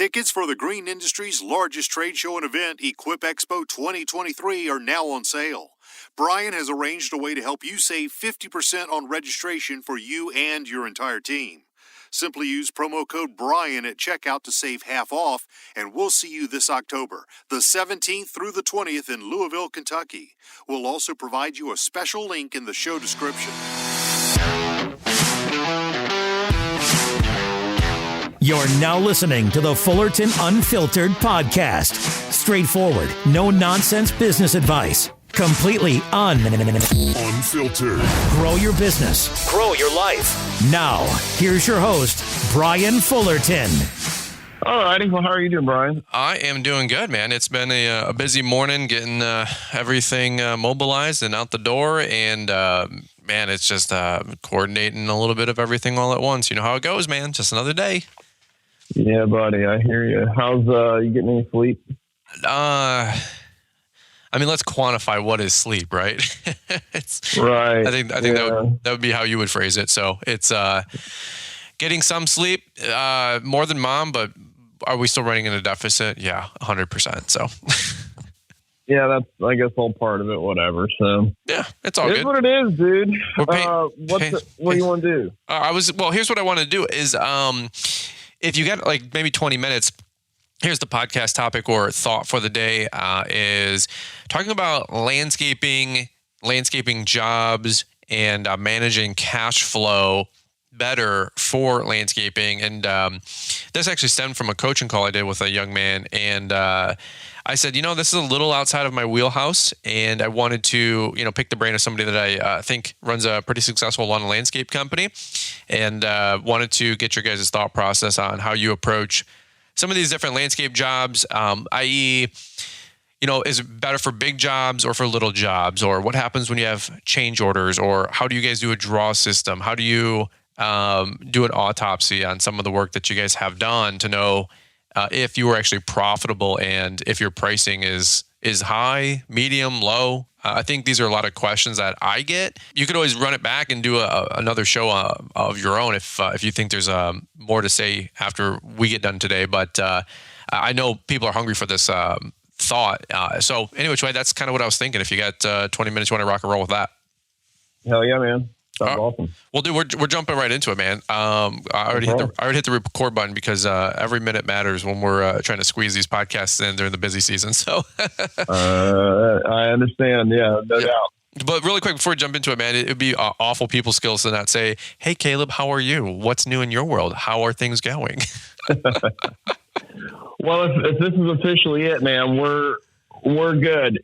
Tickets for the green industry's largest trade show and event, Equip Expo 2023, are now on sale. Brian has arranged a way to help you save 50% on registration for you and your entire team. Simply use promo code Brian at checkout to save half off, and we'll see you this October, the 17th through the 20th in Louisville, Kentucky. We'll also provide you a special link in the show description. You're now listening to the Fullerton Unfiltered podcast. Straightforward, no nonsense business advice. Completely unfiltered. Grow your business. Grow your life. Now, here's your host, Brian Fullerton. All righty. Well, how are you doing, Brian? I am doing good, man. It's been a busy morning getting everything mobilized and out the door. And, man, it's just coordinating a little bit of everything all at once. You know how it goes, man. Just another day. Yeah, buddy. I hear you. How's you getting any sleep? I mean, let's quantify what is sleep, right? It's right. I think that would be how you would phrase it. So it's getting some sleep, more than mom, but are we still running in a deficit? Yeah, 100%. So yeah, that's, I guess, all part of it, whatever. So yeah, it's all good. It's what it is, dude. What do you want to do? Here's what I want to do is, if you got like maybe 20 minutes, here's the podcast topic or thought for the day, is talking about landscaping jobs and managing cash flow better for landscaping. And this actually stemmed from a coaching call I did with a young man. And I said, this is a little outside of my wheelhouse. And I wanted to, pick the brain of somebody that I think runs a pretty successful lawn and landscape company. And wanted to get your guys' thought process on how you approach some of these different landscape jobs, i.e., is it better for big jobs or for little jobs? Or what happens when you have change orders? Or how do you guys do a draw system? How do you do an autopsy on some of the work that you guys have done to know if you are actually profitable and if your pricing is high, medium, low? I think these are a lot of questions that I get. You could always run it back and do another show of your own if you think there's more to say after we get done today. But I know people are hungry for this thought. So anyway, that's kind of what I was thinking. If you got 20 minutes, you want to rock and roll with that? Hell yeah, man. Sounds awesome. Well, dude, we're jumping right into it, man. I already hit the record button because every minute matters when we're trying to squeeze these podcasts in during the busy season. So I understand. Yeah, no doubt. But really quick before we jump into it, man, it would be awful people skills to not say, "Hey, Caleb, how are you? What's new in your world? How are things going?" Well, if this is officially it, man, we're good.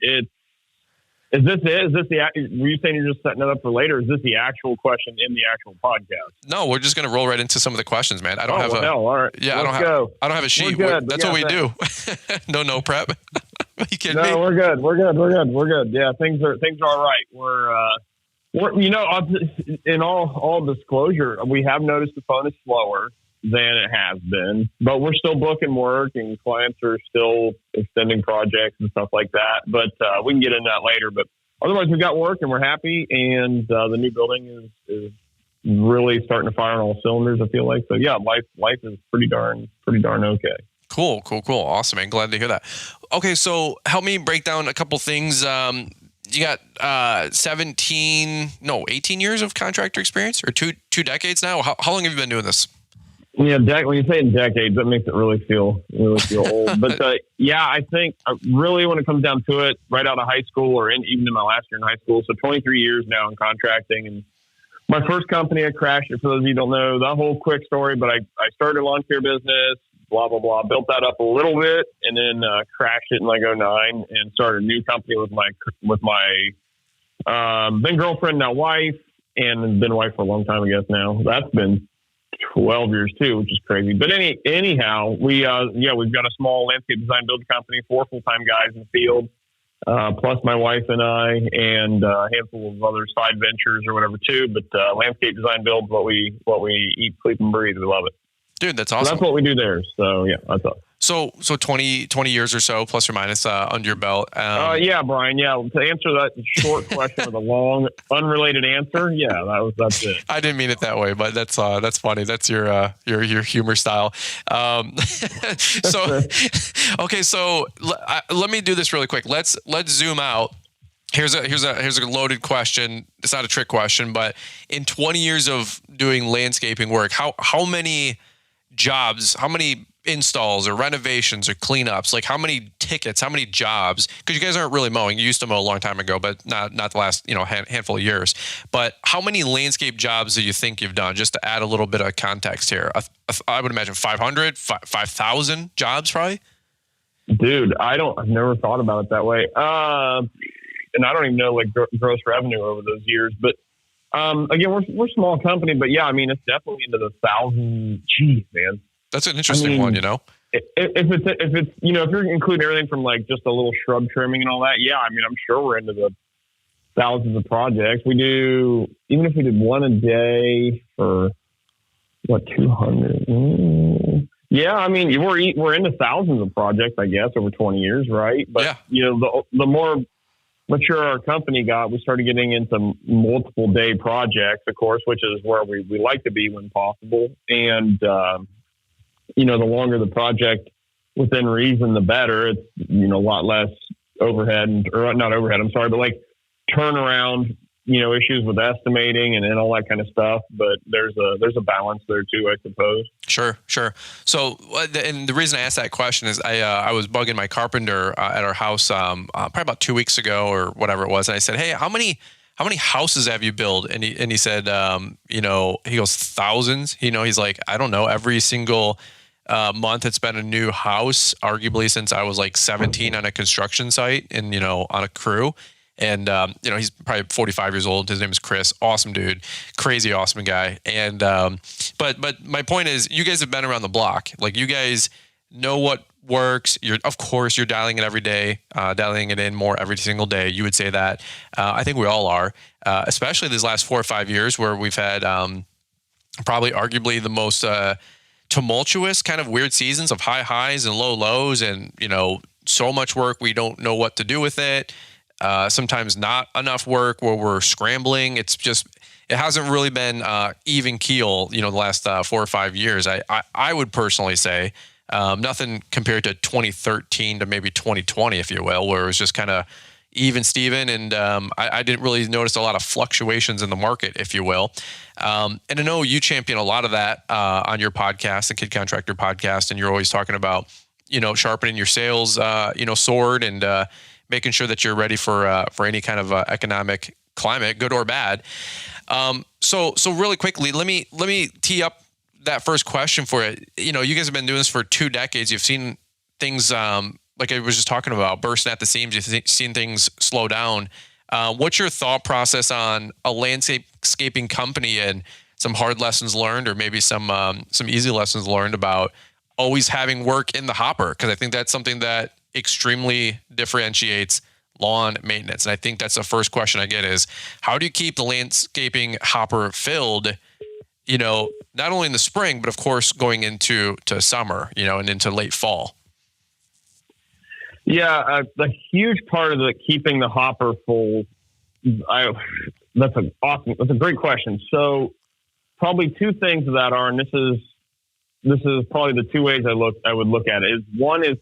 Is this it? Were you saying you're just setting it up for later? Is this the actual question in the actual podcast? No, we're just going to roll right into some of the questions, man. I don't have all right. Yeah, I don't have a sheet. That's what we do. No prep. You kidding me? We're good. We're good. Yeah, things are all right. We're in all disclosure, we have noticed the phone is slower than it has been, but we're still booking work and clients are still extending projects and stuff like that. But we can get into that later. But otherwise, we got work and we're happy. And the new building is really starting to fire on all cylinders, I feel like. So yeah, life is pretty darn okay. Cool. Awesome, man. Glad to hear that. Okay, so help me break down a couple things. You got 18 years of contractor experience, or two decades now. How long have you been doing this? Yeah, when you say in decades, that makes it really feel old. But I think really when it comes down to it, right out of high school or even in my last year in high school, so 23 years now in contracting. And my first company, I crashed it. For those of you who don't know the whole quick story, but I started a lawn care business, blah, blah, blah, built that up a little bit and then crashed it in like 2009 and started a new company with my then girlfriend, now wife, and been wife for a long time, I guess now. That's been 12 years too, which is crazy. But anyhow, we've got a small landscape design build company, 4 full-time guys in the field, plus my wife and I, and a handful of other side ventures or whatever too. But landscape design build, what we eat, sleep, and breathe. We love it. Dude, that's awesome. So that's what we do there. So yeah, that's us. So 20 years or so, plus or minus, under your belt. Yeah, Brian. Yeah, to answer that short question with a long, unrelated answer. Yeah, that's it. I didn't mean it that way, but that's funny. That's your humor style. So, okay, so let me do this really quick. Let's zoom out. Here's a loaded question. It's not a trick question, but in 20 years of doing landscaping work, how many jobs, how many installs or renovations or cleanups, like how many tickets, how many jobs, because you guys aren't really mowing. You used to mow a long time ago, but not the last handful of years. But how many landscape jobs do you think you've done, just to add a little bit of context here? I would imagine 500, 5,000 jobs probably. Dude, I've never thought about it that way. And I don't even know like gross revenue over those years, but again, we're a small company, but yeah, I mean, it's definitely into the thousands. Geez, man. That's an interesting one, If it's if you're including everything from like just a little shrub trimming and all that, yeah, I mean, I'm sure we're into the thousands of projects. We do, even if we did one a day for 200. Yeah, I mean, we're into thousands of projects, I guess, over 20 years, right? But yeah. The more mature our company got, we started getting into multiple day projects, of course, which is where we like to be when possible. And, the longer the project within reason, the better. It's, a lot less overhead or not overhead. I'm sorry, but like turnaround, issues with estimating and all that kind of stuff. But there's a balance there too, I suppose. Sure. So, and the reason I asked that question is I was bugging my carpenter at our house probably about 2 weeks ago or whatever it was, and I said, "Hey, how many houses have you built?" And he said, he goes, "Thousands." He's like, "I don't know. Every single month it's been a new house, arguably since I was like 17 on a construction site and on a crew." And, he's probably 45 years old. His name is Chris. Awesome dude. Crazy awesome guy. And, but my point is, you guys have been around the block. Like, you guys know what works. Of course, you're dialing it every day, dialing it in more every single day. You would say that. I think we all are, especially these last 4 or 5 years where we've had, probably arguably the most, tumultuous kind of weird seasons of high highs and low lows. And, so much work, we don't know what to do with it. Sometimes not enough work where we're scrambling. It hasn't really been even keel, the last 4 or 5 years. I would personally say nothing compared to 2013 to maybe 2020, if you will, where it was just kind of even Steven. And I didn't really notice a lot of fluctuations in the market, if you will. And I know you champion a lot of that on your podcast, the Kid Contractor podcast, and you're always talking about, sharpening your sales, sword and making sure that you're ready for any kind of economic climate, good or bad. So really quickly, let me tee up that first question for you. You guys have been doing this for 2 decades. You've seen things like I was just talking about, bursting at the seams. You've seen things slow down. What's your thought process on a landscaping company and some hard lessons learned, or maybe some easy lessons learned about always having work in the hopper? Because I think that's something that extremely differentiates lawn maintenance. And I think that's the first question I get is, how do you keep the landscaping hopper filled, not only in the spring, but of course going into summer, and into late fall? Yeah, a huge part of keeping the hopper full. That's a great question. So probably 2 things of that are, and this is probably the 2 ways I would look at it. Is one is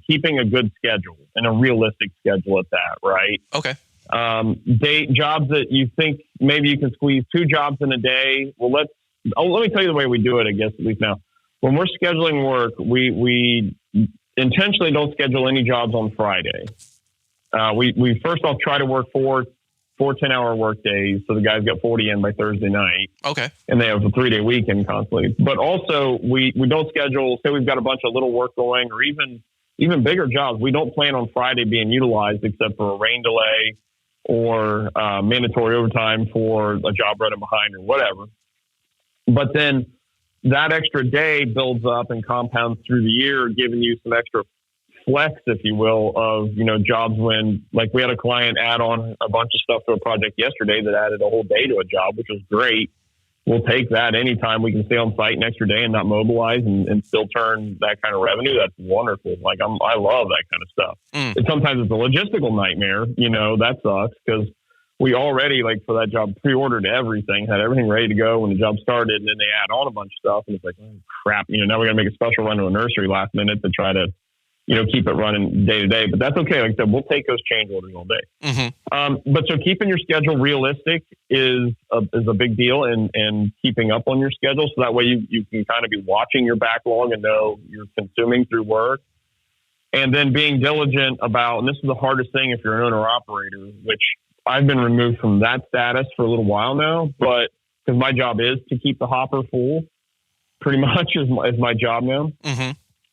keeping a good schedule and a realistic schedule at that, right? Okay. Jobs that you think maybe you can squeeze 2 jobs in a day. Well, let me tell you the way we do it, I guess, at least now. When we're scheduling work, we intentionally don't schedule any jobs on Friday. We first off try to work 4 10-hour work days, so the guys get 40 in by Thursday night. Okay. And they have a 3-day weekend constantly. But also, we don't schedule, say we've got a bunch of little work going, or even bigger jobs. We don't plan on Friday being utilized except for a rain delay or mandatory overtime for a job running behind or whatever. But then that extra day builds up and compounds through the year, giving you some extra flex, if you will, of, jobs when, like, we had a client add on a bunch of stuff to a project yesterday that added a whole day to a job, which was great. we'll take that anytime we can stay on site an extra day and not mobilize and still turn that kind of revenue. That's wonderful. Like I love that kind of stuff. And sometimes it's a logistical nightmare, that sucks because we already, like, for that job, pre-ordered everything, had everything ready to go when the job started, and then they add on a bunch of stuff, and it's like, oh, crap, now we got to make a special run to a nursery last minute to try to, keep it running day to day. But that's okay. Like I said, we'll take those change orders all day. But so keeping your schedule realistic is a big deal, and keeping up on your schedule, so that way you can kind of be watching your backlog and know you're consuming through work. And then being diligent about, and this is the hardest thing if you're an owner operator, which I've been removed from that status for a little while now, but because my job is to keep the hopper full, pretty much is my job now.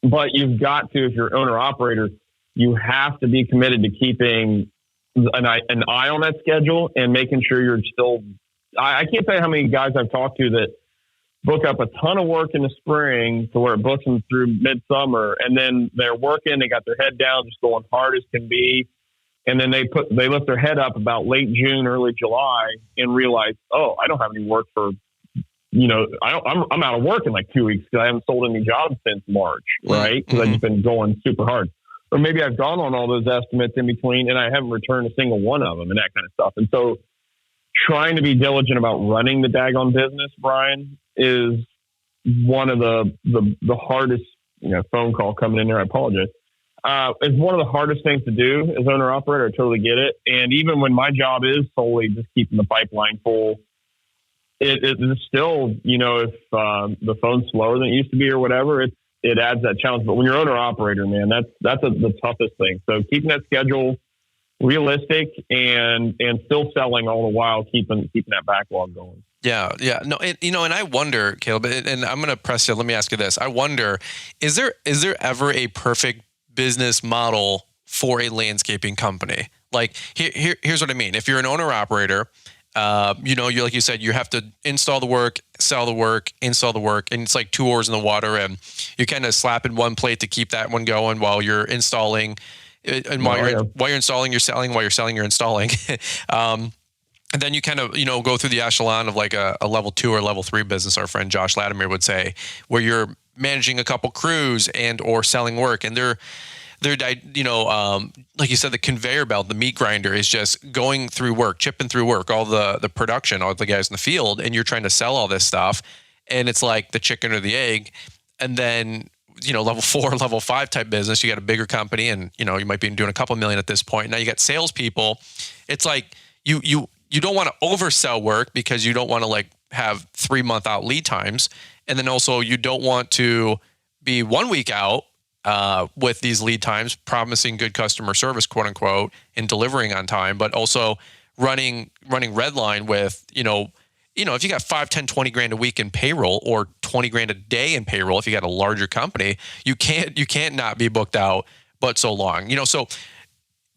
But you've got to, if you're an owner operator, you have to be committed to keeping an eye on that schedule and making sure you're still. I can't tell you how many guys I've talked to that book up a ton of work in the spring to where it books them through midsummer, and then they're working, they got their head down, just going hard as can be. And then they lift their head up about late June, early July, and realize, oh, I don't have any work for, I'm out of work in like 2 weeks because I haven't sold any jobs since March, right? Because I've just been going super hard. Or maybe I've gone on all those estimates in between and I haven't returned a single one of them and that kind of stuff. And so trying to be diligent about running the daggone business, Brian, is one of the hardest, phone call coming in there. I apologize. It's one of the hardest things to do as owner operator. I totally get it. And even when my job is solely just keeping the pipeline full, it is still, if the phone's slower than it used to be or whatever, it adds that challenge. But when you're owner operator, man, that's the toughest thing. So keeping that schedule realistic and still selling all the while, keeping that backlog going. Yeah. No, and I wonder, Caleb, and I'm going to press you. Let me ask you this. I wonder, is there ever a perfect business model for a landscaping company? Like here's what I mean. If you're an owner operator, you like you said, you have to install the work, sell the work, install the work, and it's like 2 oars in the water, and you kind of slap in one plate to keep that one going while you're installing, and while you're installing, you're selling, while you're selling, you're installing. And then you kind of, go through the echelon of like a level 2 or level 3 business, our friend Josh Latimer would say, where you're managing a couple crews and or selling work, and they're like you said, the conveyor belt, the meat grinder is just going through work, chipping through work, all the production, all the guys in the field, and you're trying to sell all this stuff, and it's like the chicken or the egg. And then level 4, level 5 type business, you got a bigger company, and you might be doing a couple million at this point. Now you got salespeople. It's like you don't want to oversell work because you don't want to like have 3-month out lead times. And then also you don't want to be 1 week out with these lead times, promising good customer service, quote unquote, and delivering on time, but also running red line with, if you got 5, 10, 20 grand a week in payroll or 20 grand a day in payroll, if you got a larger company, you can't not be booked out, but so long, so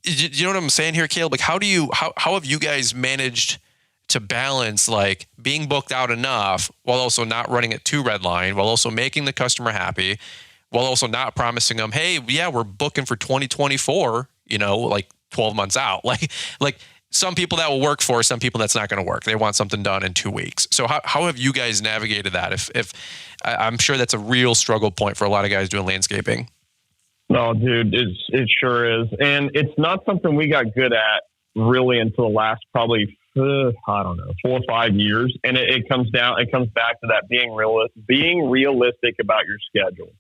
you know what I'm saying here, Caleb? Like, how have you guys managed to balance like being booked out enough while also not running it too red line, while also making the customer happy, while also not promising them, hey, yeah, we're booking for 2024, like 12 months out. Like some people that will work for, some people that's not going to work. They want something done in 2 weeks. So how have you guys navigated that? If I'm sure that's a real struggle point for a lot of guys doing landscaping. No, dude, it sure is. And it's not something we got good at really until the last probably, 4 or 5 years. And it comes back to that being realistic about your schedule.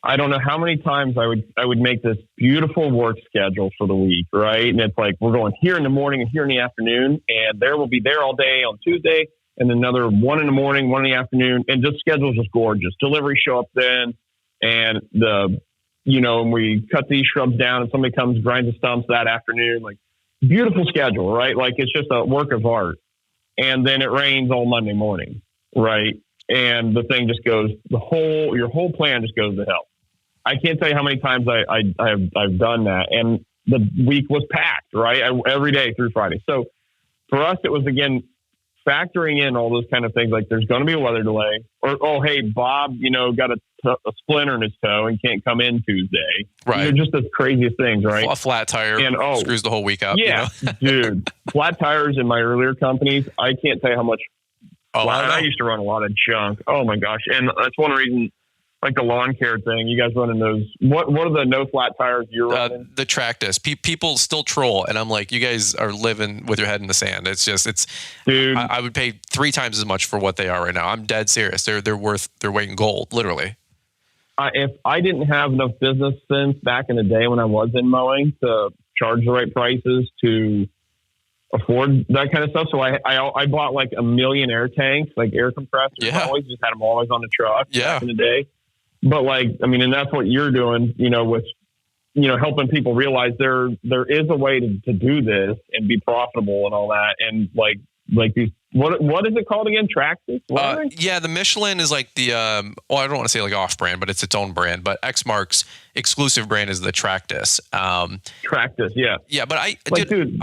I don't know how many times I would make this beautiful work schedule for the week, right? And it's like, we're going here in the morning and here in the afternoon, and there will be there all day on Tuesday, and another 1 in the morning, 1 in the afternoon. And this schedule is just gorgeous. Deliveries show up then, and and we cut these shrubs down and somebody comes, grinds the stumps that afternoon, like beautiful schedule, right? Like it's just a work of art. And then it rains all Monday morning, right? And the thing just goes, your whole plan just goes to hell. I can't tell you how many times I've done that. And the week was packed, right? Every day through Friday. So for us, it was, again, factoring in all those kind of things. Like there's going to be a weather delay, or, oh, hey, Bob, got a splinter in his toe and can't come in Tuesday. Right. Just the craziest things, right? A flat tire and, screws the whole week up. Yeah, dude, flat tires in my earlier companies, I can't tell you how much Oh, I used to run a lot of junk. Oh my gosh. And that's one reason, like the lawn care thing, you guys running those, what are the no flat tires you're running? The Tractus. People still troll, and I'm like, you guys are living with your head in the sand. Dude, I would pay 3 times as much for what they are right now. I'm dead serious. They're worth their weight in gold, literally. If I didn't have enough business sense back in the day when I was in mowing to charge the right prices to afford that kind of stuff. So I bought like a million air tanks, like air compressors. Yeah. I always just had them always on the truck back in the day. But and that's what you're doing, with, helping people realize there is a way to do this and be profitable and all that. And like these, what is it called again? Tractus? Yeah, the Michelin is like the, I don't want to say like off brand, but it's its own brand. But Exmark's exclusive brand is the Tractus. Tractus, yeah. Yeah, but I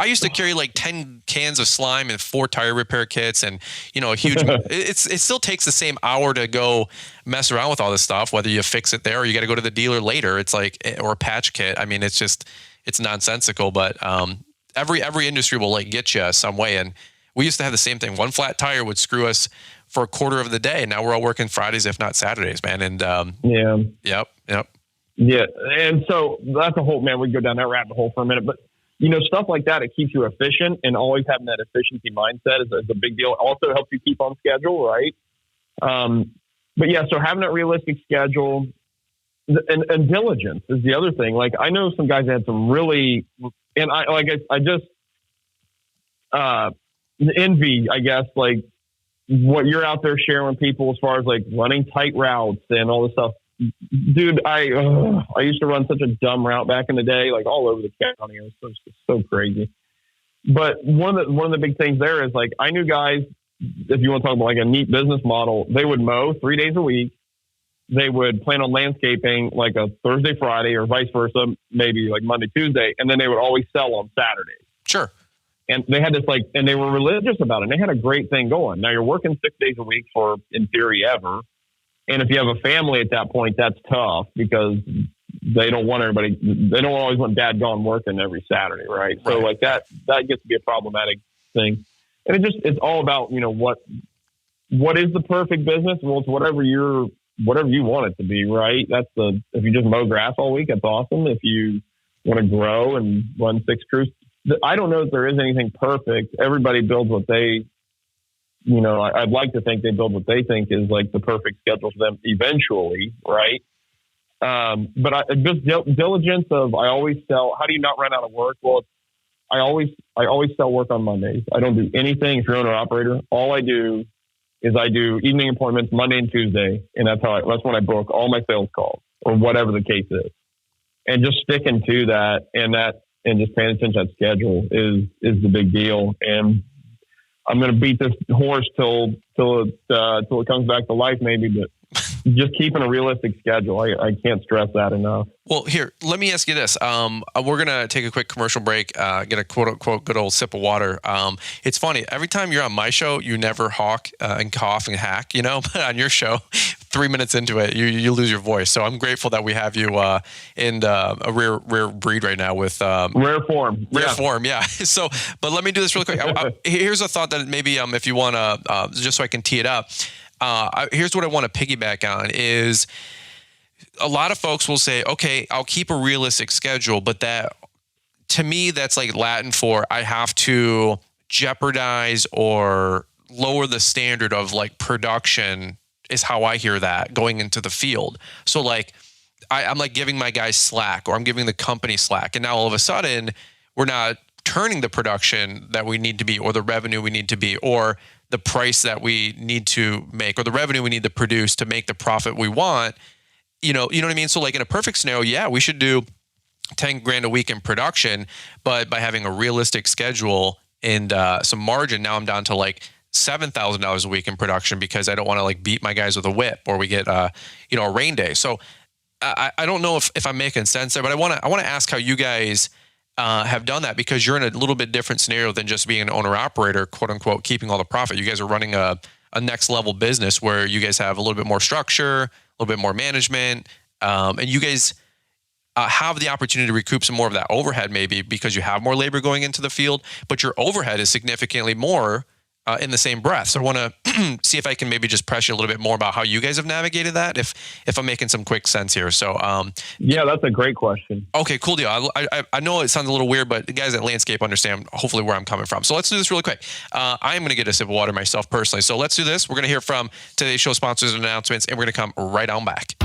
used to carry like 10 cans of slime and 4 tire repair kits and, a huge, it still takes the same hour to go mess around with all this stuff, whether you fix it there or you got to go to the dealer later. It's like, or a patch kit. I mean, it's nonsensical, but every industry will like get you some way. And we used to have the same thing. One flat tire would screw us for a quarter of the day. Now we're all working Fridays, if not Saturdays, man. And Yep. Yeah. And so that's a whole, man, we go down that rabbit hole for a minute, but stuff like that, it keeps you efficient, and always having that efficiency mindset is a big deal. It also helps you keep on schedule. Right. But yeah, so having that realistic schedule and diligence is the other thing. Like I know some guys that had some really, and I just, envy, I guess, like what you're out there sharing with people as far as like running tight routes and all this stuff. Dude, I used to run such a dumb route back in the day, like all over the county. It was so crazy. But one of the big things there is like I knew guys, if you want to talk about like a neat business model, they would mow 3 days a week. They would plan on landscaping like a Thursday, Friday, or vice versa, maybe like Monday, Tuesday, and then they would always sell on Saturdays. Sure. And they had this and they were religious about it. And they had a great thing going. Now you're working 6 days a week for, in theory, ever. And if you have a family at that point, that's tough because they don't always want dad gone working every Saturday. Right. So like that gets to be a problematic thing. And it's all about, what is the perfect business? Well, it's whatever you want it to be. Right. If you just mow grass all week, that's awesome. If you want to grow and run 6 crews, I don't know if there is anything perfect. Everybody builds what they, I'd like to think they build what they think is like the perfect schedule for them eventually, right? But just diligence of, I always sell. How do you not run out of work? Well, I always sell work on Mondays. I don't do anything. If you're an owner operator, all I do is I do evening appointments Monday and Tuesday, and that's when I book all my sales calls or whatever the case is, and just sticking to that and just paying attention to that schedule is the big deal. And I'm going to beat this horse till it comes back to life, maybe, but just keeping a realistic schedule. I can't stress that enough. Well, here, let me ask you this. We're going to take a quick commercial break, get a quote unquote good old sip of water. It's funny. Every time you're on my show, you never hawk and cough and hack, but on your show, 3 minutes into it, you lose your voice. So I'm grateful that we have you in a rare breed right now with rare form. Yeah. So, but let me do this really quick. Here's a thought that maybe if you want to, just so I can tee it up. Here's what I want to piggyback on is a lot of folks will say, okay, I'll keep a realistic schedule, but that to me, that's like Latin for I have to jeopardize or lower the standard of like production is how I hear that going into the field. So like I'm like giving my guys slack or I'm giving the company slack. And now all of a sudden we're not turning the production that we need to be or the revenue we need to be or the price that we need to make or the revenue we need to produce to make the profit we want. You know what I mean? So like in a perfect scenario, yeah, we should do 10 grand a week in production, but by having a realistic schedule and some margin, now I'm down to like $7,000 a week in production because I don't want to like beat my guys with a whip or we get a rain day. So I don't know if I'm making sense there, but I want to ask how you guys have done that because you're in a little bit different scenario than just being an owner operator, quote unquote, keeping all the profit. You guys are running a next level business where you guys have a little bit more structure, a little bit more management, and you guys have the opportunity to recoup some more of that overhead maybe because you have more labor going into the field, but your overhead is significantly more in the same breath. So I want to see if I can maybe just press you a little bit more about how you guys have navigated that, if I'm making some quick sense here. So yeah, that's a great question. Okay, cool deal. I know it sounds a little weird, but the guys at Landscape understand hopefully where I'm coming from. So let's do this really quick. I am going to get a sip of water myself personally. So let's do this. We're going to hear from today's show sponsors and announcements, and we're going to come right on back.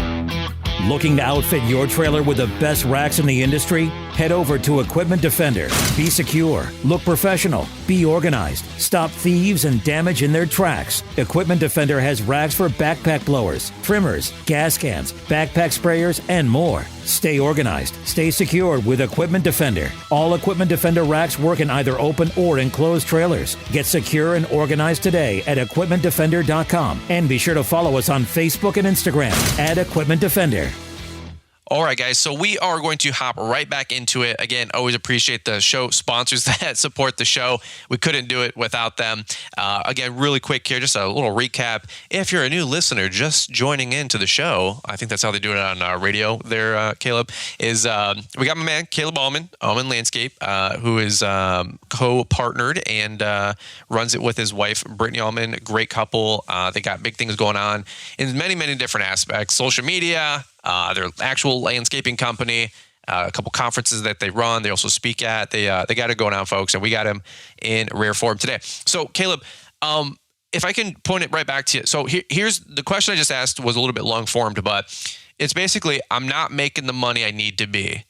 Looking to outfit your trailer with the best racks in the industry? Head over to Equipment Defender. Be secure, look professional, be organized, stop thieves and damage in their tracks. Equipment Defender has racks for backpack blowers, trimmers, gas cans, backpack sprayers, and more. Stay organized, stay secure with Equipment Defender. All Equipment Defender racks work in either open or enclosed trailers. Get secure and organized today at equipmentdefender.com. And be sure to follow us on Facebook and Instagram at Equipment Defender. All right, guys. So we are going to hop right back into it. Again, always appreciate the show sponsors that support the show. We couldn't do it without them. Again, really quick here, just a little recap. If you're a new listener just joining into the show, I think that's how they do it on radio there, Caleb, is we got my man, Caleb Auman, Auman Landscape, who is co-partnered and runs it with his wife, Brittany Auman. Great couple. They got big things going on in many, many different aspects. Social media, their actual landscaping company, a couple conferences that they run. They also speak at. They got it going on, folks, and we got him in rare form today. So, Caleb, if I can point it right back to you. So here's the question I just asked was a little bit long formed, but it's basically I'm not making the money I need to be.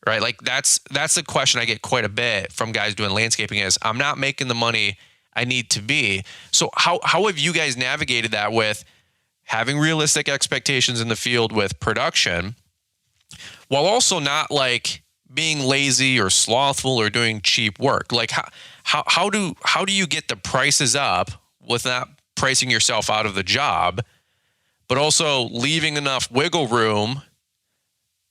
Right? Like that's the question I get quite a bit from guys doing landscaping is I'm not making the money I need to be. So how have you guys navigated that with having realistic expectations in the field with production, while also not like being lazy or slothful or doing cheap work? Like how do you get the prices up without pricing yourself out of the job, but also leaving enough wiggle room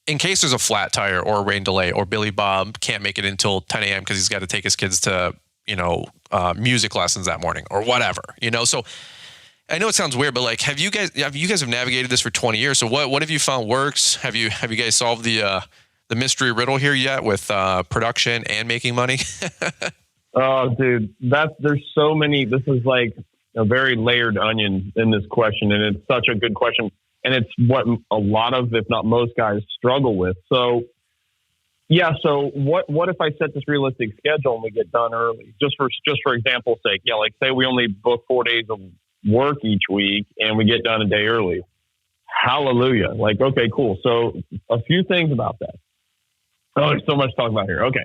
in case there's a flat tire or a rain delay or Billy Bob can't make it until 10 a.m. because he's got to take his kids to, music lessons that morning or whatever, So I know it sounds weird, but like, have you guys have navigated this for 20 years? So what have you found works? Have you guys solved the mystery riddle here yet with production and making money? Oh, dude, there's so many. This is like a very layered onion in this question, and it's such a good question, and it's what a lot of, if not most, guys struggle with. So, yeah. So what if I set this realistic schedule and we get done early? Just for example's sake, yeah. Like say we only book 4 days of work each week and we get done a day early. Hallelujah. Like, okay, cool. So a few things about that. Oh, there's so much to talk about here. Okay.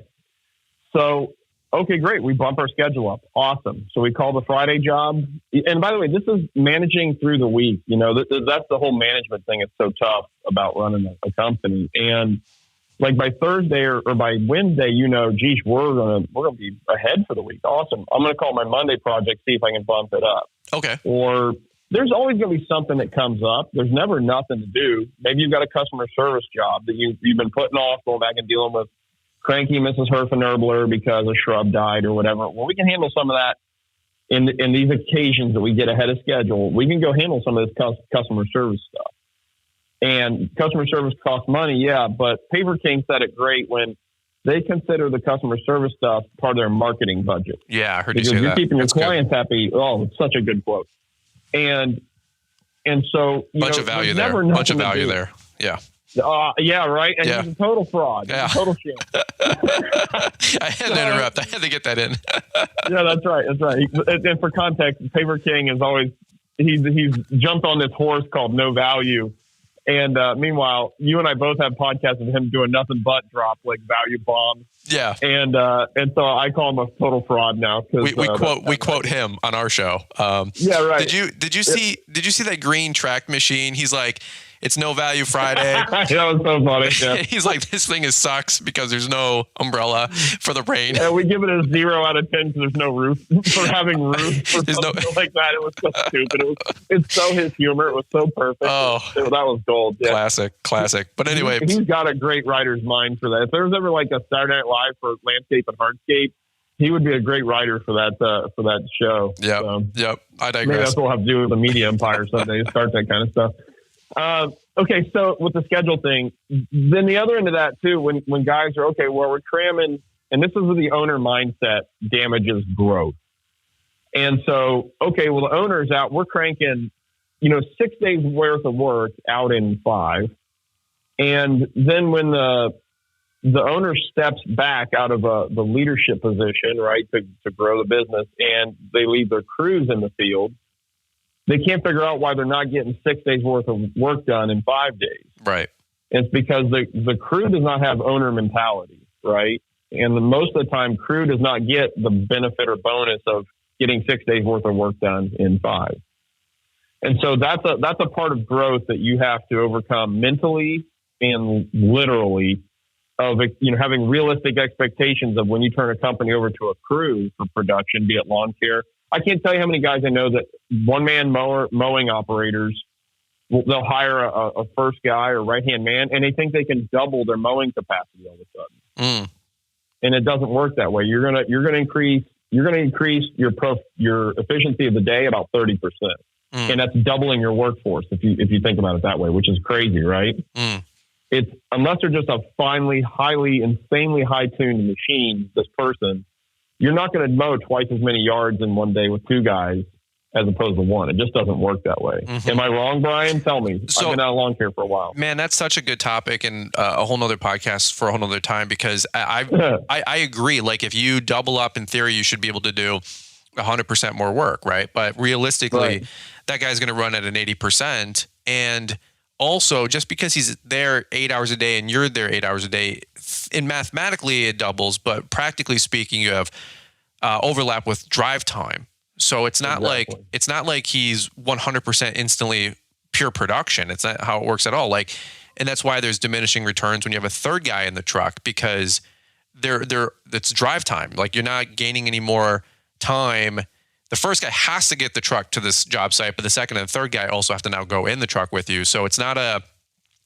So, okay, great. We bump our schedule up. Awesome. So we call the Friday job. And by the way, this is managing through the week. That's the whole management thing. It's so tough about running a company. And like by Thursday or by Wednesday, geez, we're gonna be ahead for the week. Awesome. I'm gonna call my Monday project, see if I can bump it up. Okay. Or there's always gonna be something that comes up. There's never nothing to do. Maybe you've got a customer service job that you've been putting off, going back and dealing with cranky Mrs. Herfenerbler because a shrub died or whatever. Well, we can handle some of that in these occasions that we get ahead of schedule. We can go handle some of this customer service stuff. And customer service costs money, yeah, but Paver King said it great when they consider the customer service stuff part of their marketing budget. Yeah, I heard you say that. Because you're keeping your That's clients good. happy. Oh, it's such a good quote. And so, bunch of value there. Bunch of value there. Yeah. Yeah, right. And yeah. he's a total fraud. Yeah. He's a total shit. I had to interrupt. I had to get that in. Yeah, that's right. That's right. And for context, Paver King is always he's jumped on this horse called no value. And meanwhile, you and I both have podcasts of him doing nothing but drop like value bombs. Yeah. And so I call him a total fraud now. We quote him on our show. Yeah, right. Did you see that green track machine? He's like, it's no value Friday. That was so funny. Yeah. He's like, this thing sucks because there's no umbrella for the rain. Yeah, we give it a 0 out of 10 because there's no roof for having roof or something like that. It was so stupid. It's so his humor. It was so perfect. Oh, that was gold. Yeah. Classic. But anyway, he's got a great writer's mind for that. If there was ever like a Saturday Night Live for Landscape and Hardscape, he would be a great writer for that show. Yep. I digress. Maybe that's what we'll have to do with the media empire someday to start that kind of stuff. Okay, so with the schedule thing, then the other end of that too, when guys are, okay, well, we're cramming, and this is where the owner mindset damages growth. And so, okay, well, the owner's out. We're cranking, 6 days worth of work out in 5. And then when the owner steps back out of the leadership position, right, to grow the business, and they leave their crews in the field, they can't figure out why they're not getting 6 days worth of work done in 5 days. Right. It's because the crew does not have owner mentality, right? And most of the time, crew does not get the benefit or bonus of getting 6 days worth of work done in 5. And so that's a part of growth that you have to overcome mentally and literally, of having realistic expectations of when you turn a company over to a crew for production, be it lawn care. I can't tell you how many guys I know that one-man mowing operators, they'll hire a first guy or right-hand man, and they think they can double their mowing capacity all of a sudden. And it doesn't work that way. You're gonna increase your efficiency of the day about 30%, and that's doubling your workforce if you think about it that way, which is crazy, right? It's unless they're just a insanely high-tuned machine, this person, you're not going to mow twice as many yards in one day with 2 guys as opposed to 1. It just doesn't work that way. Am I wrong, Brian? Tell me. So, I've been out of lawn care for a while. Man, that's such a good topic, and a whole nother podcast for a whole nother time, because I agree. Like, if you double up, in theory, you should be able to do 100% more work, right? But realistically, that guy's going to run at an 80%, and also, just because he's there 8 hours a day and you're there 8 hours a day, in mathematically it doubles, but practically speaking, you have overlap with drive time. So it's not like he's 100% instantly pure production. It's not how it works at all. And that's why there's diminishing returns when you have a third guy in the truck, because it's drive time. Like, you're not gaining any more time. The first guy has to get the truck to this job site, but the second and third guy also have to now go in the truck with you. So it's not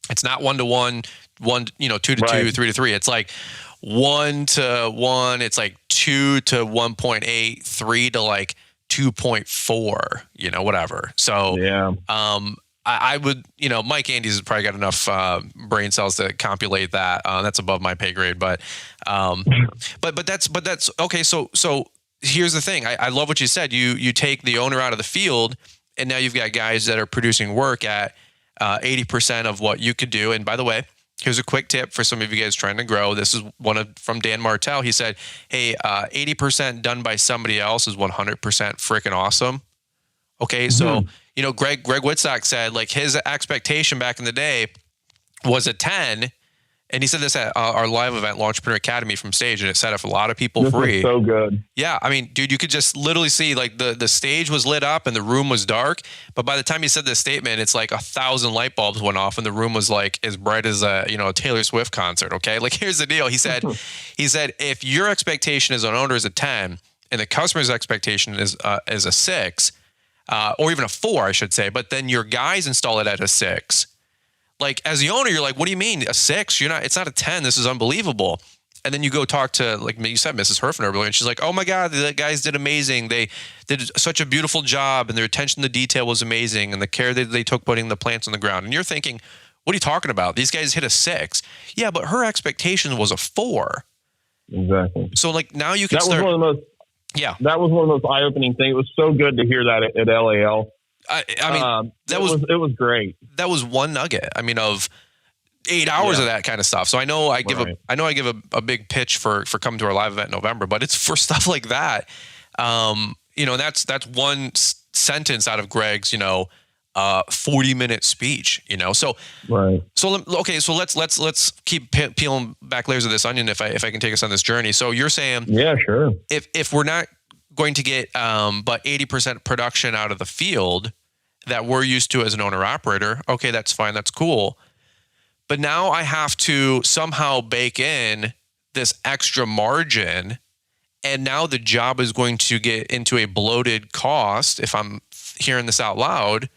1-to-1, 2 to 2, 3 to 3. It's like 1 to 1. It's like 2 to 1.8, 3 to like 2.4, whatever. So, yeah. I would, Mike Andes has probably got enough brain cells to compilate that. That's above my pay grade, but that's okay. So here's the thing. I love what you said. You take the owner out of the field, and now you've got guys that are producing work at 80% of what you could do. And by the way, here's a quick tip for some of you guys trying to grow. This is from Dan Martell. He said, hey, 80% done by somebody else is 100% freaking awesome. Okay. So, Greg Woodstock said, like, his expectation back in the day was a 10. And he said this at our live event, Launchpreneur Academy, from stage, and it set up a lot of people free. So good. Yeah. I mean, dude, you could just literally see, like, the stage was lit up and the room was dark. But by the time he said this statement, it's like 1,000 light bulbs went off and the room was like as bright as a Taylor Swift concert. Okay. Like, here's the deal. He said, if your expectation as an owner is a 10 and the customer's expectation is a 6, or even a 4, I should say, but then your guys install it at a 6. Like, as the owner, you're like, what do you mean a 6? It's not a 10. This is unbelievable. And then you go talk to, like you said, Mrs. Herfner earlier, and she's like, oh my God, the guys did amazing. They did such a beautiful job, and their attention to detail was amazing, and the care that they took putting the plants on the ground. And you're thinking, what are you talking about? These guys hit a 6. Yeah, but her expectation was a 4. Exactly. So, like, now you can start. That was one of those eye-opening things. It was so good to hear that at LAL. I mean, it was great. That was one nugget. I mean, of 8 hours of that kind of stuff. So I know I give a big pitch for coming to our live event in November, but it's for stuff like that. That's one sentence out of Greg's 40-minute speech. So right. So okay. So let's keep peeling back layers of this onion if I can take us on this journey. So you're saying, yeah, sure. If we're not going to get but 80% production out of the field that we're used to as an owner operator, okay, that's fine, that's cool. But now I have to somehow bake in this extra margin, and now the job is going to get into a bloated cost if I'm hearing this out loud.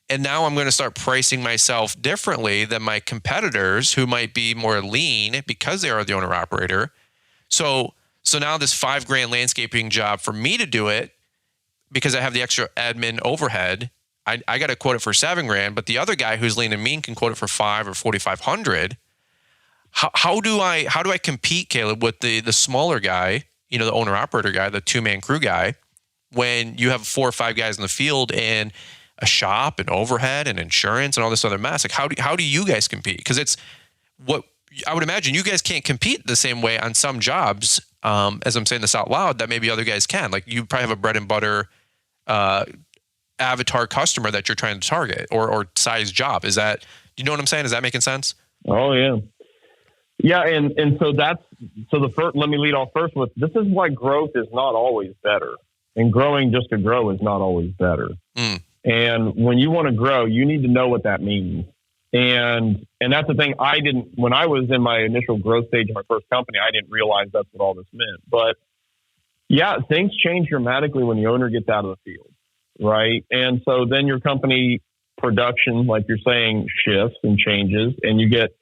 And now I'm going to start pricing myself differently than my competitors who might be more lean because they are the owner operator. So now this $5,000 landscaping job for me to do it, because I have the extra admin overhead, I got to quote it for $7,000, but the other guy who's lean and mean can quote it for $5,000 or $4,500. How do I compete, Caleb, with the smaller guy, the owner operator guy, the 2-man crew guy, when you have 4 or 5 guys in the field and a shop and overhead and insurance and all this other mess? Like, how do you guys compete? Because it's what I would imagine you guys can't compete the same way on some jobs, as I'm saying this out loud, that maybe other guys can. Like, you probably have a bread and butter avatar customer that you're trying to target or size job. Is that, you know what I'm saying? Is that making sense? Oh yeah. Yeah. And so the first, let me lead off first with, this is why growth is not always better, and growing just to grow is not always better. And when you want to grow, you need to know what that means. And that's the thing. When I was in my initial growth stage of my first company, I didn't realize that's what all this meant. But yeah, things change dramatically when the owner gets out of the field, right? And so then your company production, like you're saying, shifts and changes, and you get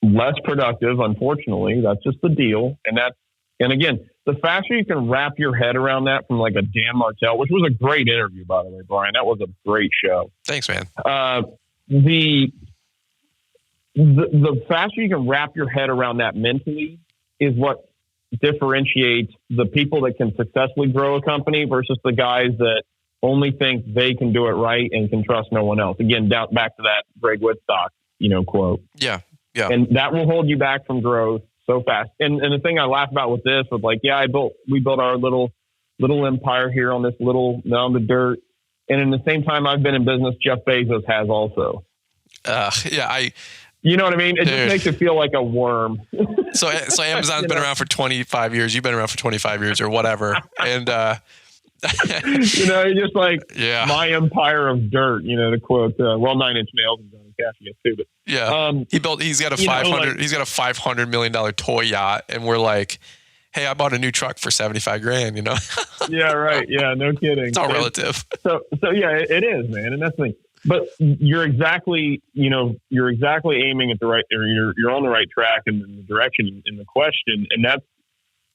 less productive. Unfortunately, that's just the deal. And again, the faster you can wrap your head around that, from like a Dan Martell, which was a great interview, by the way, Brian, that was a great show. Thanks, man. The faster you can wrap your head around that mentally is what differentiates the people that can successfully grow a company versus the guys that only think they can do it right and can trust no one else. Again, back to that Greg Woodstock, quote. Yeah. Yeah. And that will hold you back from growth so fast. And the thing I laugh about with this was like, yeah, we built our little empire here on this little mound of dirt. And in the same time I've been in business, Jeff Bezos has also. You know what I mean? It just makes it feel like a worm. So Amazon's been around for 25 years. You've been around for 25 years or whatever. And, you're just like, my empire of dirt, the quote, 9 Inch Nails is on cash too, but yeah, he's got a $500 million toy yacht. And we're like, hey, I bought a new truck for $75,000, Yeah, right. Yeah, no kidding. It's all relative. So yeah, it is, man. And that's the thing. But you're exactly aiming at the right, or you're on the right track in the direction in the question. And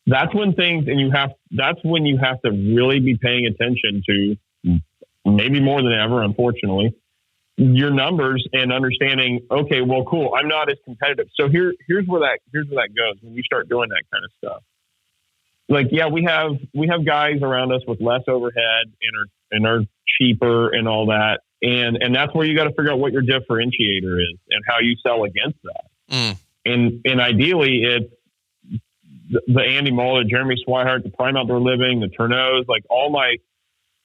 that's when you have to really be paying attention to, maybe more than ever, unfortunately, your numbers and understanding, okay, well, cool, I'm not as competitive. So here's where that goes when we start doing that kind of stuff. Like, yeah, we have guys around us with less overhead and are cheaper and all that. And that's where you got to figure out what your differentiator is and how you sell against that. And ideally it's the Andy Muller, Jeremy Swihart, the Prime Outdoor Living, the Turneaus, like all my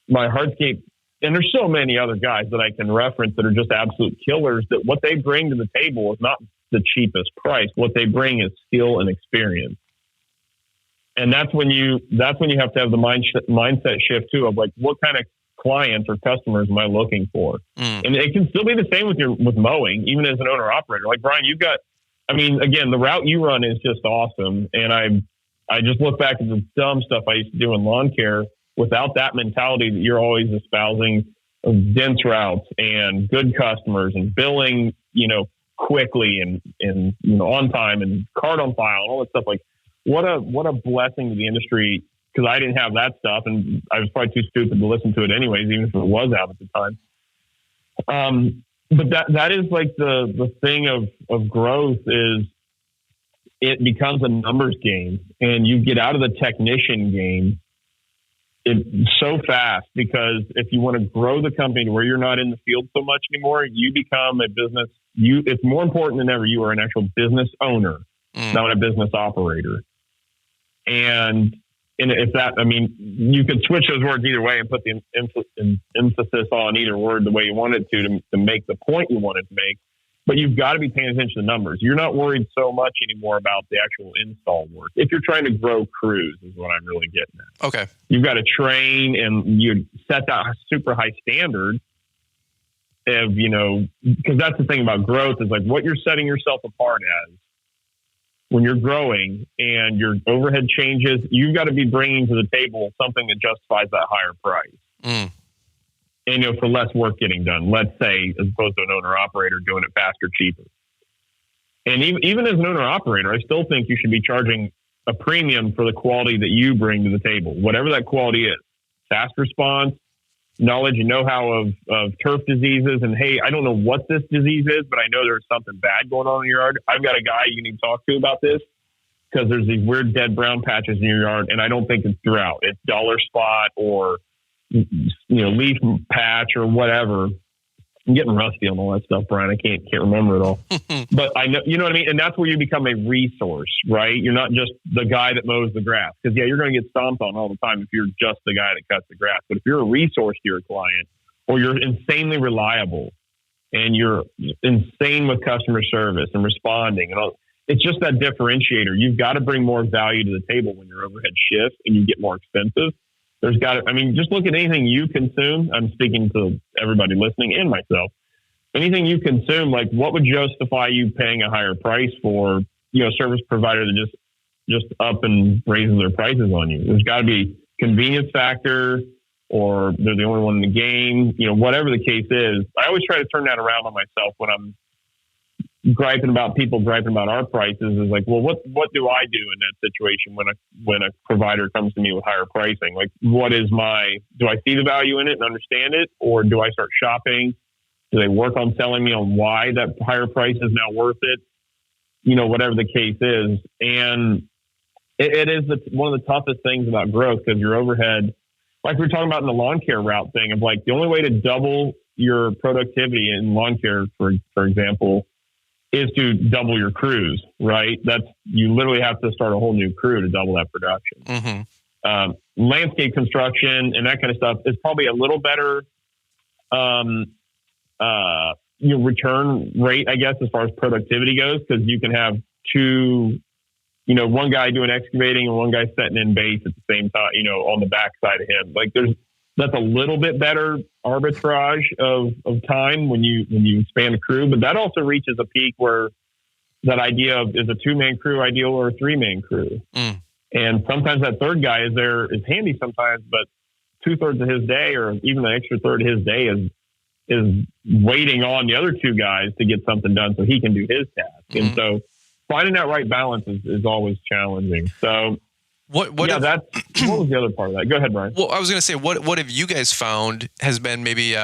Hardscape. And there's so many other guys that I can reference that are just absolute killers, that what they bring to the table is not the cheapest price. What they bring is skill and experience. And that's when you have to have the mindset shift too, of like, what kind of clients or customers am I looking for? And it can still be the same with mowing, even as an owner operator. Like, Brian, again, the route you run is just awesome. And I just look back at the dumb stuff I used to do in lawn care without that mentality that you're always espousing, of dense routes and good customers and billing, quickly and on time and card on file and all that stuff. Like, what a blessing to the industry, because I didn't have that stuff, and I was probably too stupid to listen to it anyways, even if it was out at the time. But that is like the thing of growth, is it becomes a numbers game, and you get out of the technician game so fast, because if you want to grow the company to where you're not in the field so much anymore, you become a business. It's more important than ever. You are an actual business owner, not a business operator. And if that, you could switch those words either way and put the emphasis on either word the way you want it to make the point you wanted to make. But you've got to be paying attention to numbers. You're not worried so much anymore about the actual install work. If you're trying to grow crews, is what I'm really getting at. Okay. You've got to train, and you set that super high standard of, because that's the thing about growth, is like what you're setting yourself apart as. When you're growing and your overhead changes, you've got to be bringing to the table something that justifies that higher price. And, for less work getting done, let's say, as opposed to an owner operator doing it faster, cheaper. And even as an owner operator, I still think you should be charging a premium for the quality that you bring to the table, whatever that quality is. Fast response, knowledge and know-how of turf diseases. And hey, I don't know what this disease is, but I know there's something bad going on in your yard. I've got a guy you need to talk to about this, because there's these weird dead brown patches in your yard, and I don't think it's drought. It's dollar spot or leaf patch or whatever. I'm getting rusty on all that stuff, Brian. I can't remember it all. But I know, you know what I mean? And that's where you become a resource, right? You're not just the guy that mows the grass. Because, you're going to get stomped on all the time if you're just the guy that cuts the grass. But if you're a resource to your client, or you're insanely reliable and you're insane with customer service and responding, and all, it's just that differentiator. You've got to bring more value to the table when your overhead shifts and you get more expensive. There's got to, just look at anything you consume. I'm speaking to everybody listening and myself. Anything you consume, like what would justify you paying a higher price for, a service provider that just up and raises their prices on you? There's got to be convenience factor, or they're the only one in the game, whatever the case is. I always try to turn that around on myself when I'm griping about our prices. Is like, well, what do I do in that situation when a provider comes to me with higher pricing? Like, do I see the value in it and understand it, or do I start shopping? Do they work on selling me on why that higher price is now worth it? Whatever the case is. And it is one of the toughest things about growth, because your overhead, like we were talking about in the lawn care route thing, of like the only way to double your productivity in lawn care, for example, is to double your crews, right? You literally have to start a whole new crew to double that production. Mm-hmm. Landscape construction and that kind of stuff is probably a little better return rate, I guess, as far as productivity goes, because you can have two, one guy doing excavating and one guy setting in base at the same time, on the backside of him. Like that's a little bit better arbitrage of time when you expand a crew, but that also reaches a peak where that idea of, is a 2-man crew ideal or a 3-man crew? Mm. And sometimes that third guy is handy sometimes, but 2/3 of his day, or even an extra third of his day, is waiting on the other 2 guys to get something done so he can do his task. Mm-hmm. And so finding that right balance is always challenging. So what was the other part of that? Go ahead, Brian. Well, I was going to say, what have you guys found has been maybe,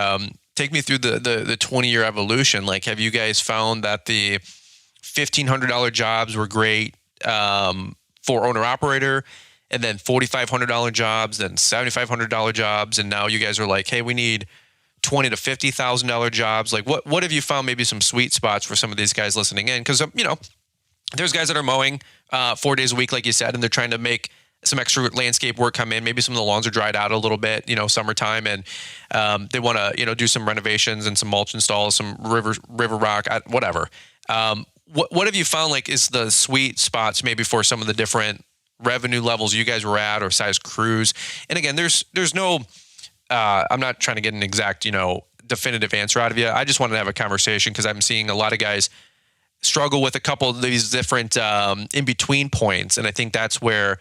take me through the 20-year evolution. Like, have you guys found that the $1,500 jobs were great for owner-operator, and then $4,500 jobs, then $7,500 jobs, and now you guys are like, hey, we need $20,000 to $50,000 jobs? Like, what have you found maybe some sweet spots for some of these guys listening in? Because, there's guys that are mowing 4 days a week, like you said, and they're trying to make some extra landscape work come in. Maybe some of the lawns are dried out a little bit, summertime, and they want to, do some renovations and some mulch installs, some river rock, whatever. What have you found like is the sweet spots maybe for some of the different revenue levels you guys were at, or size crews? And again, there's no, I'm not trying to get an exact, definitive answer out of you. I just wanted to have a conversation, because I'm seeing a lot of guys struggle with a couple of these different in-between points. And I think that's where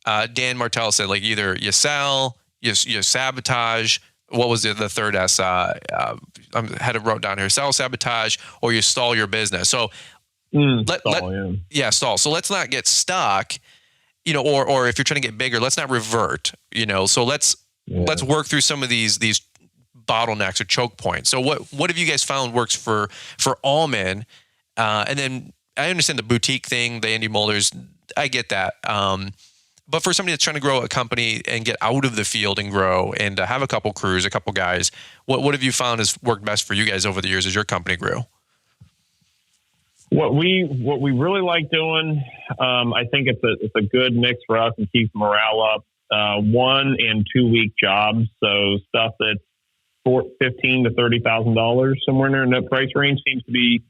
Dan Martell said, like, either you sell, you sabotage. What was the third S? I had it wrote down here: sell, sabotage, or you stall your business. So stall. So let's not get stuck, or if you're trying to get bigger, let's not revert, so let's work through some of these bottlenecks or choke points. So what have you guys found works for Auman? And then I understand the boutique thing, the indie molders, I get that. But for somebody that's trying to grow a company and get out of the field and grow and have a couple crews, a couple guys, what have you found has worked best for you guys over the years as your company grew? What we really like doing, I think it's a good mix for us and keeps morale up. 1 and 2 week jobs, so stuff that's $15,000 to $30,000, somewhere in there in that price range, seems to be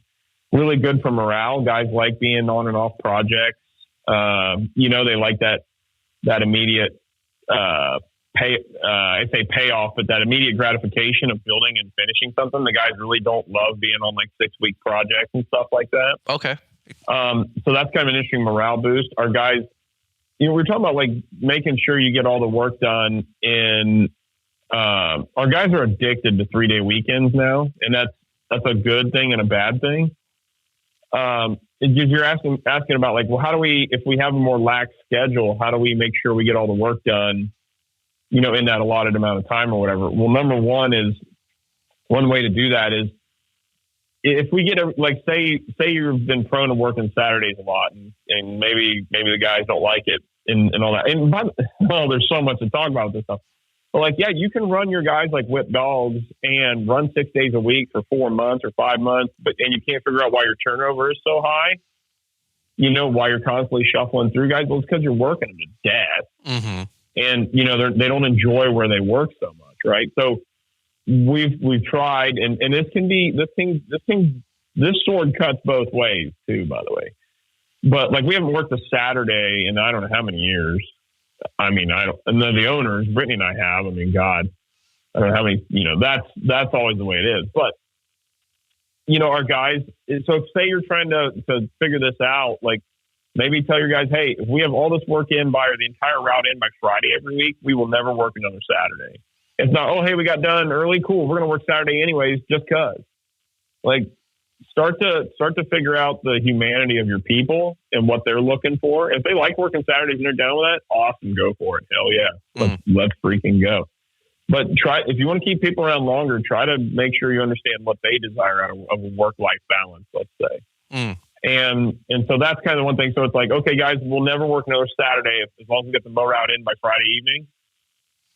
really good for morale. Guys like being on and off projects. They like that immediate I say payoff, but that immediate gratification of building and finishing something. The guys really don't love being on like 6-week projects and stuff like that. Okay. So that's kind of an interesting morale boost. Our guys, we're talking about like making sure you get all the work done in, our guys are addicted to 3-day weekends now. And that's a good thing and a bad thing. You're asking about like, well, how do we, if we have a more lax schedule, how do we make sure we get all the work done, in that allotted amount of time or whatever? Well, number one way to do that is if we get say you've been prone to working Saturdays a lot and maybe the guys don't like it and all that. And there's so much to talk about with this stuff. But like, yeah, you can run your guys like whip dogs and run 6 days a week for 4 months or 5 months, and you can't figure out why your turnover is so high. You know, why you're constantly shuffling through guys? Well, it's because you're working them to death. Mm-hmm. And, you know, they don't enjoy where they work so much. Right. So we've tried, and this can be, this sword cuts both ways too, by the way. But like, we haven't worked a Saturday in I don't know how many years. I mean, and then the owners, Brittany and I have, I mean, God, I don't know how many, you know, that's always the way it is. But, you know, our guys, so say you're trying to figure this out, like maybe tell your guys, hey, if we have all this work in by, or the entire route in by Friday every week, we will never work another Saturday. It's not, oh, hey, we got done early. Cool. We're going to work Saturday anyways, just cause. Like, start to figure out the humanity of your people and what they're looking for. If they like working Saturdays and they're down with that, awesome, go for it. Hell yeah. Let's freaking go. But if you want to keep people around longer, try to make sure you understand what they desire out of a work-life balance, let's say. And so that's kind of one thing. So it's like, okay, guys, we'll never work another Saturday as long as we get the mow route in by Friday evening.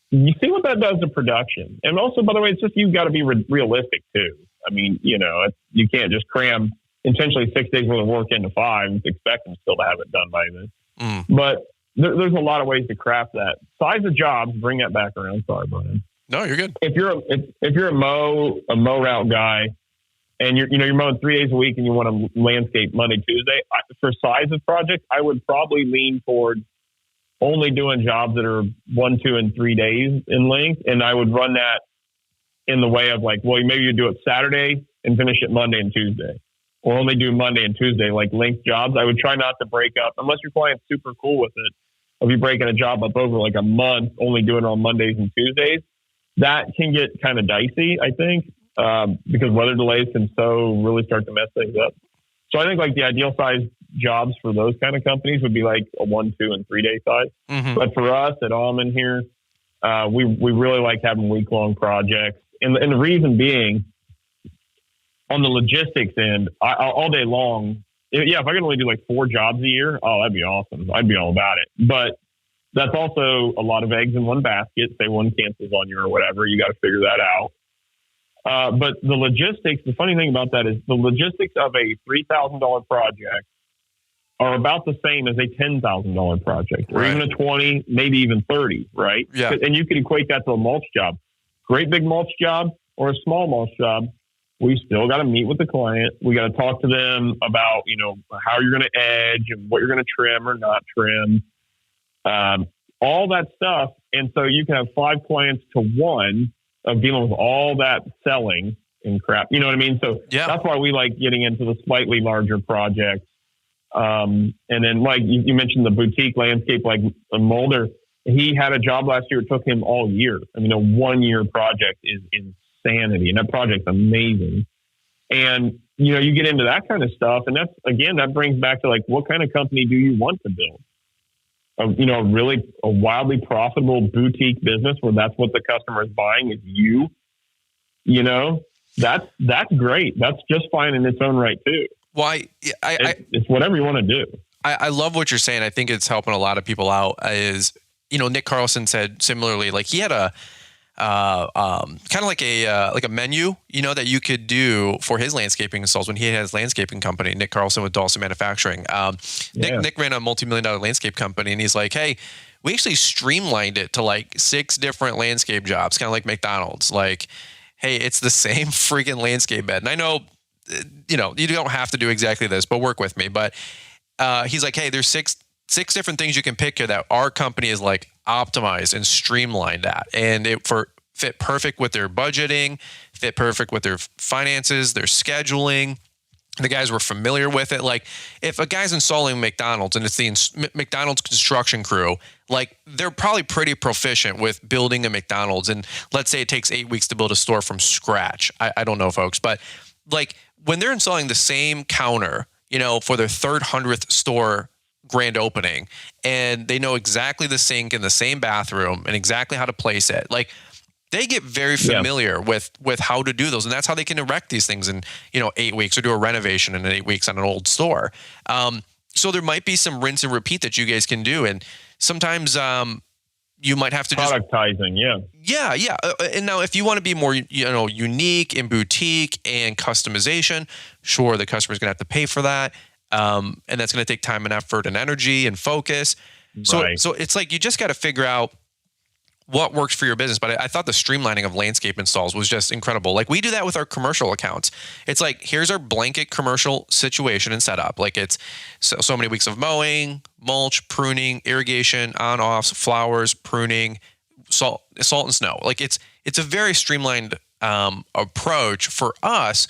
You see what that does to production. And also, by the way, it's just, you've got to be realistic too. I mean, you know, you can't just cram intentionally 6 days worth of work into 5 and expect them still to have it done by then. But there's a lot of ways to craft that. Size of jobs, bring that back around. Sorry, Brian. No, you're good. If you're a mow route guy and you're mowing 3 days a week and you want to landscape Monday, Tuesday, for size of project, I would probably lean toward only doing jobs that are 1, 2, and 3 days in length. And I would run that in the way of like, well, maybe you do it Saturday and finish it Monday and Tuesday, or only do Monday and Tuesday, like length jobs. I would try not to break up, unless your client's super cool with it, of you breaking a job up over like a month, only doing it on Mondays and Tuesdays. That can get kind of dicey, I think, because weather delays can really start to mess things up. So I think like the ideal size jobs for those kind of companies would be like a 1, 2, and 3 day size. But for us at Auman here, we really like having week-long projects. And the reason being, on the logistics end, all day long, if I could only do like 4 jobs a year, oh, that'd be awesome. I'd be all about it. But that's also a lot of eggs in one basket. Say one cancels on you or whatever, you got to figure that out. But the logistics, the funny thing about that is the logistics of a $3,000 project are about the same as a $10,000 project, or even a 20, maybe even 30, right? Yeah. And you could equate that to a mulch job. Great big mulch job or a small mulch job, we still got to meet with the client. We got to talk to them about, you know, how you're going to edge and what you're going to trim or not trim, all that stuff. And so you can have 5 clients to 1 of dealing with all that selling and crap. You know what I mean? So that's why we like getting into the slightly larger projects. And then like you mentioned the boutique landscape, like a Mulder, he had a job last year. It took him all year. I mean, a 1-year project is insanity, and that project's amazing. And, you know, you get into that kind of stuff, and that's, again, that brings back to like, what kind of company do you want to build? You know, a wildly profitable boutique business where that's what the customer is buying is you. You know, that's great. That's just fine in its own right too. Why? It's whatever you want to do. I love what you're saying. I think it's helping a lot of people out. Is, you know, Nick Carlson said similarly, like he had a kind of like a menu, you know, that you could do for his landscaping installs when he had his landscaping company, Nick Carlson with Dawson Manufacturing. Nick ran a multi-million-dollar landscape company, and he's like, hey, we actually streamlined it to like 6 different landscape jobs, kind of like McDonald's. Like, hey, it's the same freaking landscape bed. And I know, you know, you don't have to do exactly this, but work with me. But he's like, hey, there's six different things you can pick here that our company is like optimized and streamlined at. And it fit perfect with their budgeting, fit perfect with their finances, their scheduling. The guys were familiar with it. Like if a guy's installing McDonald's and it's the McDonald's construction crew, like they're probably pretty proficient with building a McDonald's. And let's say it takes 8 weeks to build a store from scratch. I don't know, folks, but like when they're installing the same counter, you know, for their 100th store grand opening, and they know exactly the sink in the same bathroom and exactly how to place it, like they get very familiar with how to do those. And that's how they can erect these things in, you know, 8 weeks, or do a renovation in 8 weeks on an old store. So there might be some rinse and repeat that you guys can do. And sometimes, you might have to productizing. Yeah. And now if you want to be more, unique and boutique and customization, sure, the customer's going to have to pay for that. And that's going to take time and effort and energy and focus. So it's like, you just got to figure out what works for your business. But I thought the streamlining of landscape installs was just incredible. Like, we do that with our commercial accounts. It's like, here's our blanket commercial situation and setup. Like, it's so many weeks of mowing, mulch, pruning, irrigation, on-offs, flowers, pruning, salt and snow. Like, it's a very streamlined approach for us,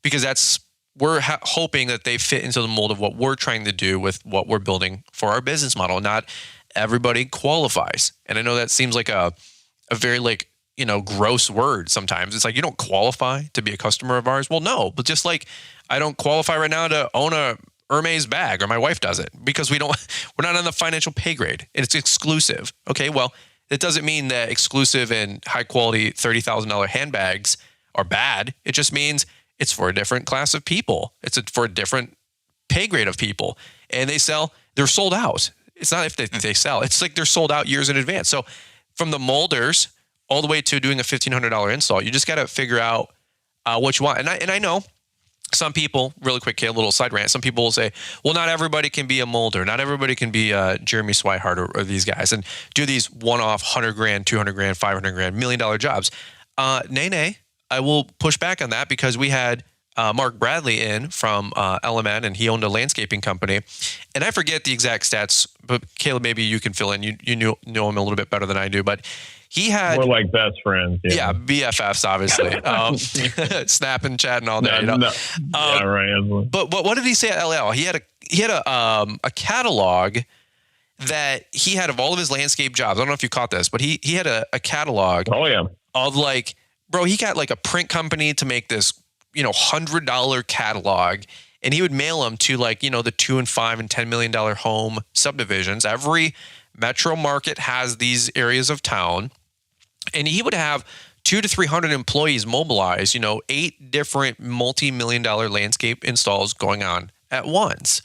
because we're hoping that they fit into the mold of what we're trying to do with what we're building for our business model. Not everybody qualifies. And I know that seems like a very gross word sometimes. It's like, you don't qualify to be a customer of ours. Well, no, but just like I don't qualify right now to own a Hermes bag, or my wife does it, because we're not on the financial pay grade. It's exclusive. Okay, well, it doesn't mean that exclusive and high quality $30,000 handbags are bad. It just means it's for a different class of people. It's for a different pay grade of people. And they're sold out. It's not if they sell. It's like they're sold out years in advance. So from the molders all the way to doing a $1,500 install, you just got to figure out what you want. And I know some people, really quick, a little side rant, some people will say, well, not everybody can be a molder. Not everybody can be Jeremy Swihart or these guys and do these one-off $100,000, $200,000, $500,000, $1 million jobs. Nay. I will push back on that, because we had Mark Bradley in from LMN, and he owned a landscaping company. And I forget the exact stats, but Caleb, maybe you can fill in. You know him a little bit better than I do, but he had... We're like best friends. Yeah, BFFs, obviously. Snap and chat and all that. Right. But what did he say at LL? He had a catalog that he had of all of his landscape jobs. I don't know if you caught this, but he had a catalog. Oh, yeah. Of like... Bro, he got like a print company to make this, $100 catalog, and he would mail them to the $2 and $5 and $10 million home subdivisions. Every metro market has these areas of town, and he would have 200 to 300 employees mobilized, 8 different multi-million-dollar landscape installs going on at once.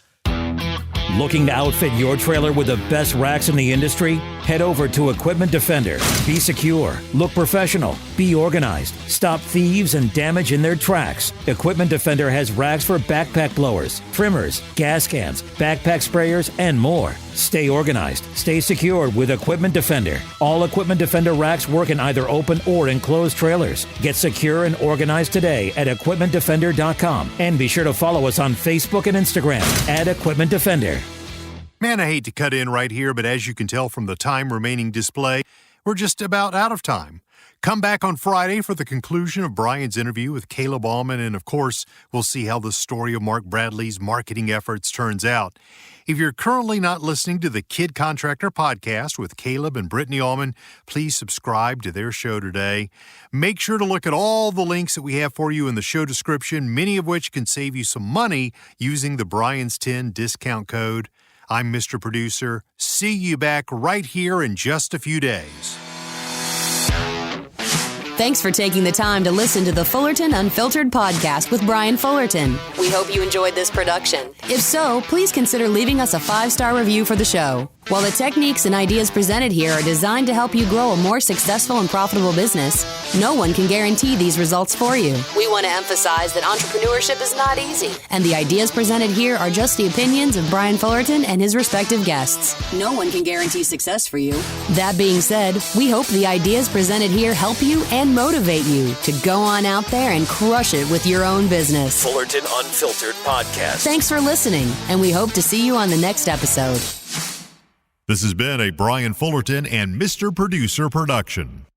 Looking to outfit your trailer with the best racks in the industry? Head over to Equipment Defender. Be secure, look professional, be organized, stop thieves and damage in their tracks. Equipment Defender has racks for backpack blowers, trimmers, gas cans, backpack sprayers, and more. Stay organized, stay secure with Equipment Defender. All Equipment Defender racks work in either open or enclosed trailers. Get secure and organized today at equipmentdefender.com. And be sure to follow us on Facebook and Instagram at Equipment Defender. Man, I hate to cut in right here, but as you can tell from the time remaining display, we're just about out of time. Come back on Friday for the conclusion of Brian's interview with Caleb Auman, and of course, we'll see how the story of Mark Bradley's marketing efforts turns out. If you're currently not listening to the Kid Contractor Podcast with Caleb and Brittany Auman, please subscribe to their show today. Make sure to look at all the links that we have for you in the show description, many of which can save you some money using the Brian's 10 discount code. I'm Mr. Producer. See you back right here in just a few days. Thanks for taking the time to listen to the Fullerton Unfiltered podcast with Brian Fullerton. We hope you enjoyed this production. If so, please consider leaving us a 5-star review for the show. While the techniques and ideas presented here are designed to help you grow a more successful and profitable business, no one can guarantee these results for you. We want to emphasize that entrepreneurship is not easy, and the ideas presented here are just the opinions of Brian Fullerton and his respective guests. No one can guarantee success for you. That being said, we hope the ideas presented here help you and motivate you to go on out there and crush it with your own business. Fullerton Unfiltered Podcast. Thanks for listening, and we hope to see you on the next episode. This has been a Brian Fullerton and Mr. Producer production.